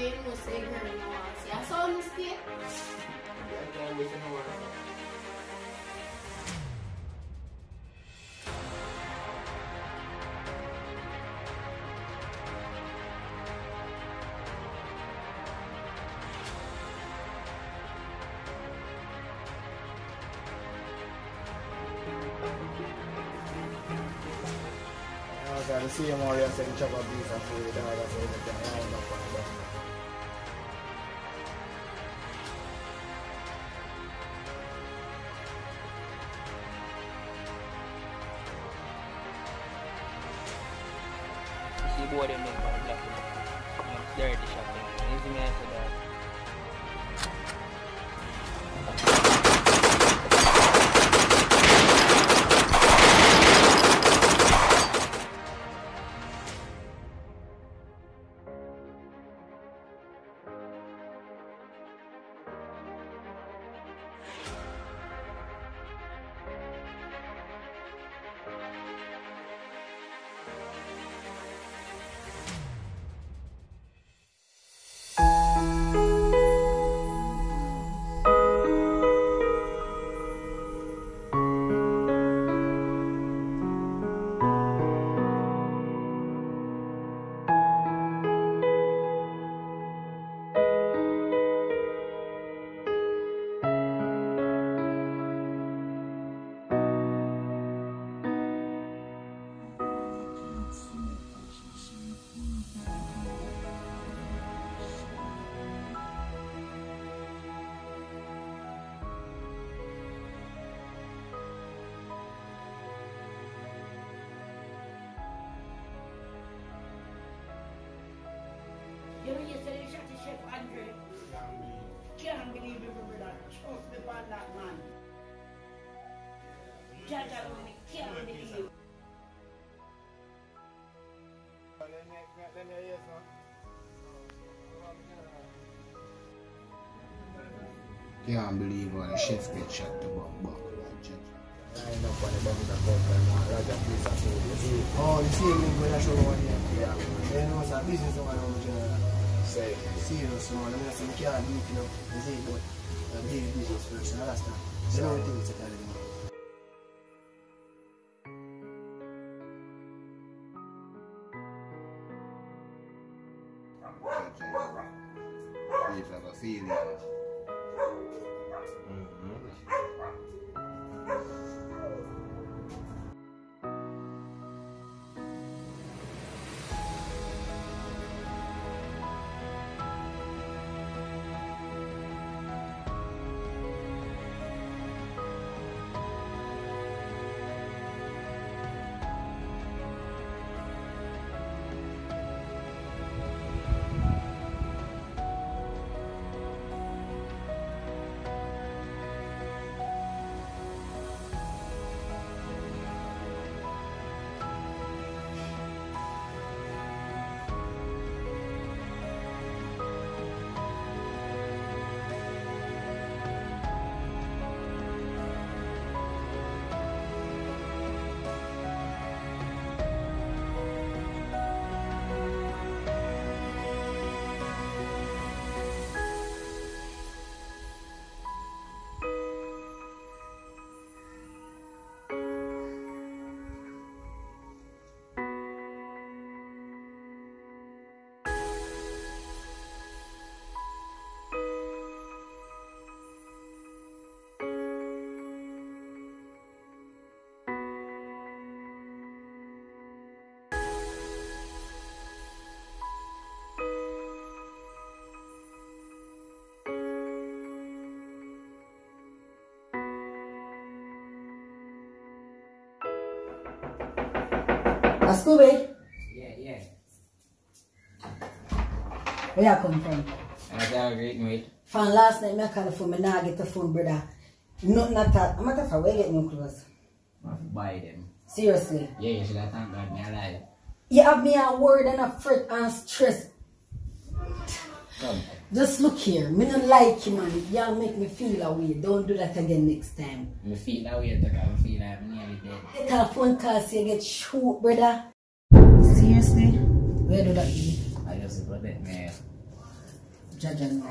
way you know say girl no want see. I saw mistake. Yeah, we no want see. The same area said the chop of beef and food, the other side of the line up and down. You see both of them for the black one. It's dirty shopping. Anything else for that? You know, yesterday you shot the chef Andre. Can't believe it, brother. Trust me on that man. Judge me, can't believe it. Can't believe when the chef get shot to back. I end up on the bottom of the cup and one larger piece of food. You see? Oh, the same thing when I show one here. Yeah. You know, it's a business one out there. Say. Serious one. I mean, I say, you can't do it, you know. You see, but I'm doing business first. You understand? You know what things to tell you. People have a feeling. Scooby? Yeah. Where you come from? I got a great mate. From last night, I called the phone, I now get the phone, brother. Nothing at all. I'm not where you get new clothes? I have to buy them. Seriously? Yeah, you should have thanked God me alive. You have me a word and a fret and stress. Come. Just look here. Me don't like you, man. Y'all make me feel away. Don't do that again next time. Me feel that way because I feel like I'm nearly dead. Get a phone call so you get shoot, brother. Seriously? Where do that mean? I just protect me. Jaja, no.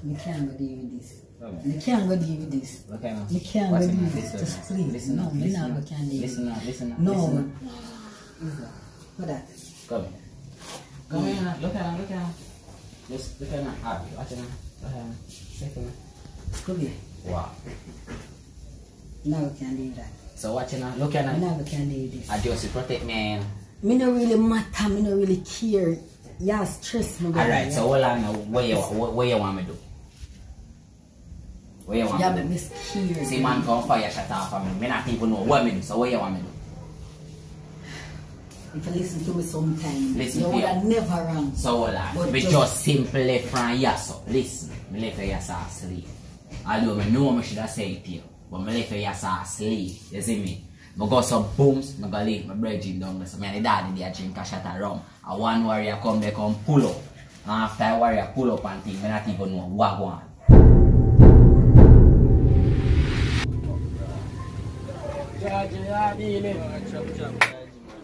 We can't go deal with this. We can't go deal with this. Okay, now. We can't go deal with this. Just please. Listen No, up, we listen never up. can deal with Listen it. up, listen up. No. Listen up. What that? Come here. Come here now. Look at her, look at her. Just look at her. Ah, watch her now. Look at her. Second now. Come here. Wow. Never can deal with that. So watch her now. Look at her. Never can deal with this. I just protect me. Me no really matter. Me no really care. Yeah, stress me. Alright, so hold on now. What you want me to do? What you want Yeah, me but to do? me scared. See man come fire shut off for me. Me not even know what me do. So what you want me to do? If you listen to me sometime, Listen you to would you. have never wrong. So hold on. But Me just- just simply from Yasso. Listen. Me left Yasso asleep. Although me know me should have said it to you. But me left Yasso asleep. You see me? I go some booms, I go leave my bridging down there. So me and the daddy they drink a shot of rum. And one warrior come, they come pull up. And after a warrior pull up and thing, I not even know what go on.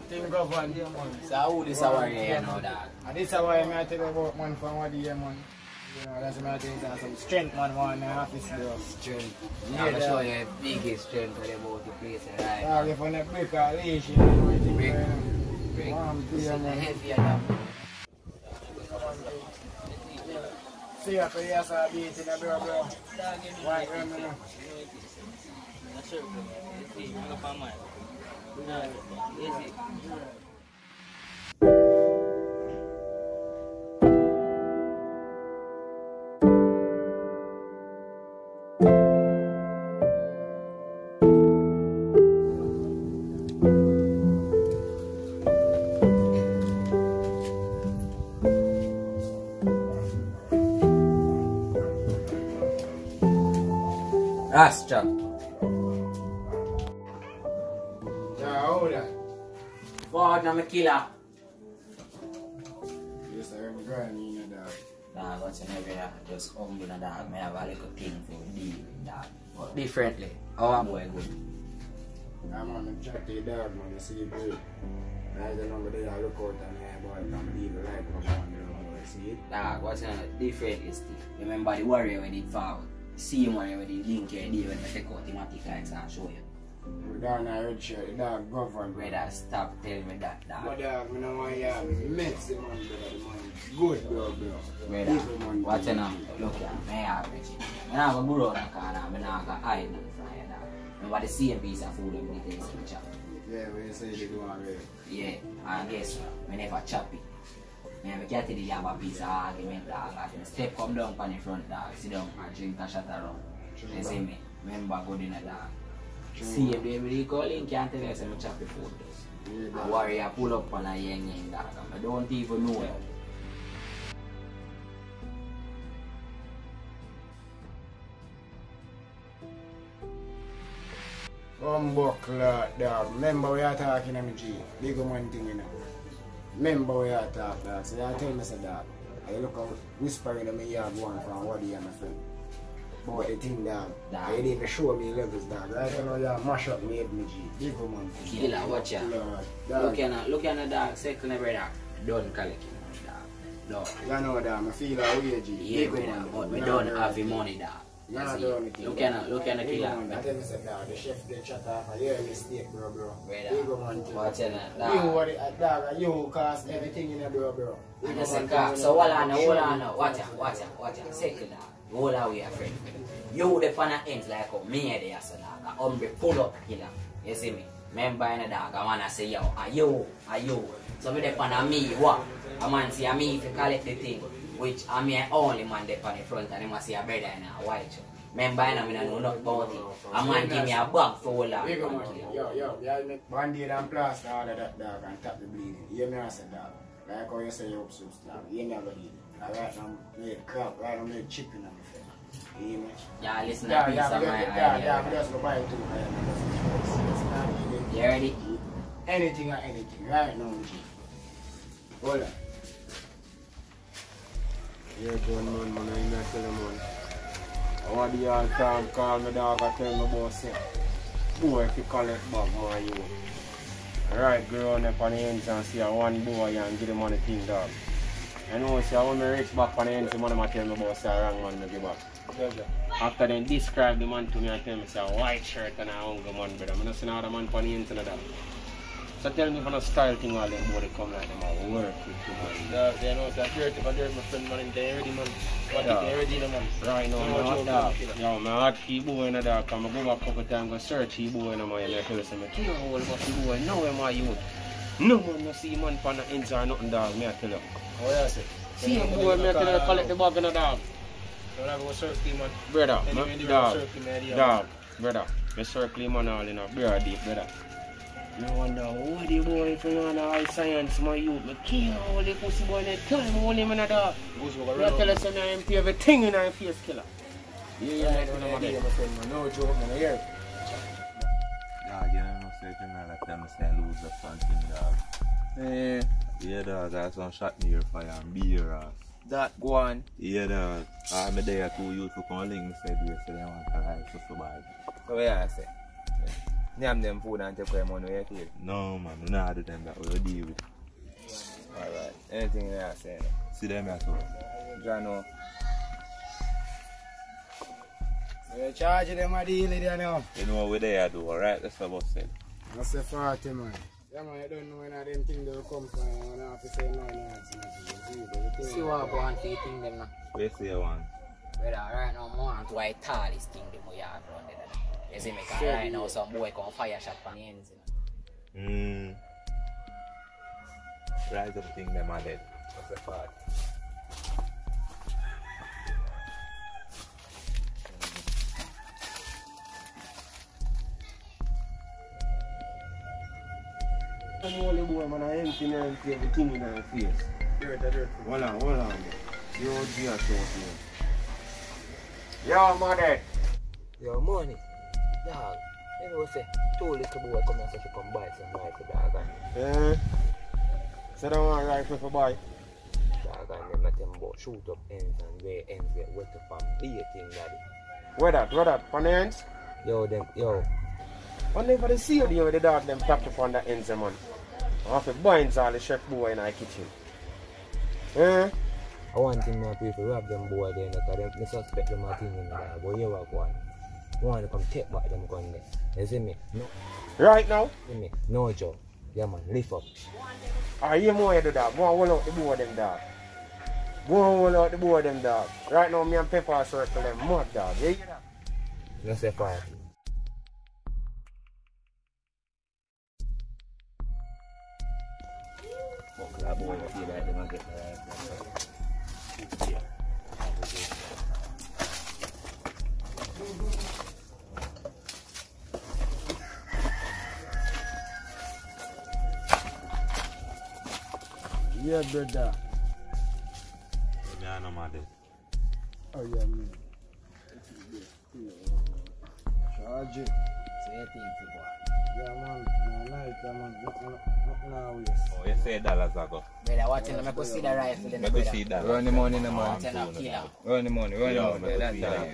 Thing govern. So who this a warrior you know, dog? And this is why I tell you about man from what day, man. You know, that's my thing, some strength, man, one in the office, bro. Strength. Yeah, I'm going to show dog. you the biggest strength about the place, right? Dog, if I break a leash, you know, you think, Break. man. Break. Man, This is dear, the man. heavier dog. See you for years, I'll be eating a bro, bro. White rum, you know. Rastra. Yeah, hold that. Forward na me killer. Yes, I am granny in the dog. Dog, what's in every dog? Just humble na dog. Me have a little thing for deal with dog. But differently. How a boy good? I'm on the chat to the dog, man. You see it, bro. I don't know whether I look out and I boy, I'm leaving like my man, you see it? Dog, what's in different is the, remember the warrior when it forward. See him warrior when he link here, deal when I take out him and take lights and show you. We down there, red shirt, the dog govern, bro. Brother, stop telling me that, dog. But dog, I don't want you mix the man, brother, the man. Good, bro, bro. Brother, People, man, what's in look here, me have it. I not going to go around the corner, I not going to hide nothing from you, dog. Remember the same piece of food when you take some chop. Yeah, we say they do already. Yeah, and guess what? I never chop it. I never get it, have a piece of argument, dog. I can step come down on the front, dog. Sit down and drink a shot around. You see me? Remember good in the dog. See if they really call in, can't tell us I'm chop the food. Yeah, A warrior pull up on a young dog. I don't even know it. Buckler, dog. Remember we are talking, MG. Big man thing, you know. Remember we are talking, dog. So you tell me, say, dog. I look out whispering in my yard one from what you and my friend. But the thing, dog. I didn't even show me levels, dog. Right now, you mash up me head, MG. Big man thing. Killer, watch ya. Dog. Look at the dog, second brother. Don't collect him, dog. You know, dog. I feel a way, G. Yeah, brother, but we don't have the money, dog. Nah, You see? don't. Look at the killer. I tell you, say, dog. The chef did shut off. I hear a mistake, bro. Brother, Big man thing. watch ya, You dog. what it, dog, you cost everything in a bro. And I say, so hold on now, watch ya, second dog. Hold on with your friend. You the pan ends like a me there, so dog. A hombre pull up killer. You see me? Remember in the dog, I wanna say yo, are you? So me the pan me, what? A man see a me if you collect the thing, which I mean only man the pan in front and he must see a brother and a white show. Remember I know nothing about it. A man give me a bag for all that. Yo, make band-aid and plaster all of that, dog, and tap the bleeding. You hear me I say, dog? Like how you say you upset, dog. You hear me I go eat. Right now, made crap, right now, made chicken on my face. You hear me? Yeah, listen Yeah, to piece of my yeah, idea. just go buy it too. You ready? Anything or anything, right now, G. Hold on. Yeah, John, man, I'm not telling man. I want the all time call me dog and tell me about say, boy, if you collect back more you. Right, grown up on the ends and see a one boy and give the money thing, dog. I know, so when I reach back on the end, someone might tell me about say wrong man I give back. After they describe the man to me and tell me say a white shirt and a hungry man, brother. I don't see no other man on the internet. So tell me if I style thing all them body come like them a work with you man. Yeah, you know, so if you're my friend man, they're ready man. What Yeah. they're ready man. Right now, I'm hot dog. Yo, my hot for boy in the dark. I'm go back a couple times go search for boy in the man. I tell you something. I can't hold about the boy. No way my youth. No man no see man on the ends or nothing dog. Me I tell you. Oh yeah, sir. See a boy, me I tell you collect the bag in the dog. Don't have to go circle man. Brother, Anyway, they dog, circle me idea, dog, brother. Me circle man all in a beer deep, brother. You wonder what the boy from on high science, my youth. Me can't hold the pussy boy in the time. Hold him in the dog. Me I tell you something. I empty everything in our face killer. Yeah, I don't know my idea, my friend man. No joke man, I hear. Dog, you know, so if you know that time I say lose up something, dog. Yeah, dog, that's some shot near fire and beer ass. That go on. Yeah, dog. I'm there too used to come link me said we say they want to ride so bad. So yeah, I say. Name them food and take away money, you feel? No, man, we don't do them that we deal with. Alright. Anything you say? See them at all. Jano. You're charging them a deal there now. You know what we there do, alright? That's what I said. I say 40 man. Yeah man, you don't know when them things will come from. You don't have to say no. See what go on for you think them now. We say one. Brother, right now, I want to white tallest thing them we have around there. You see me? Because right now, some boy come fire shot on the ends. You know? Rise up thing them are dead. That's a part. I'm only boy, man. I empty everything in our face. Dirt. Hold on, man. You don't see a show here. Yo, mother. Yo, money. Dog, you know say, two little boy come and say she come buy some rifle, dog. Yeah. So don't want rifle for buy. Dog, and them let them both shoot up ends and where ends get wet up and be a thing, daddy. Where that? On the ends? Yo, I never see you with the dog them tapped up on the ends, man. I have to binds all the chef boy in our kitchen. Yeah. I want him to people rob them boy there, because they suspect them a thing in there. But you have one. I want to come take back them gun there. You see me? No. Right now? See me? No joke. Yeah man, lift up. I hear more you do that. Go and hold out the boy them dog. Go and hold out the boy them dog. Right now me and Pepper circle them mud dog. You hear that? No say party. Fuck that boy, I feel like them are getting right. Yeah, brother. Yeah, no matter. Oh, yeah, man. Charge it. So you think you boy? Yeah, man. No, night, man. Nothing always. Oh, you say dollars ago. Brother, watching them, I could see the rifle then, Let me see that. Run the money, no man. Turn up killer. Run the money. Yeah, That's all.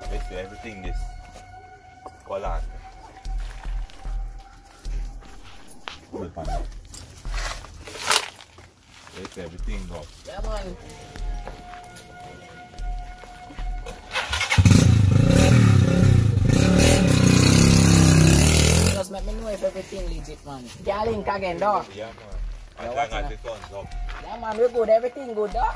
Let's do everything this. Call on. Hold on. Let's everything go. Yeah, man. Just make me know if everything legit, man. Girl link again, dog. Yeah, man. As long as the sun's up. Yeah, man, we good. Everything good, dog.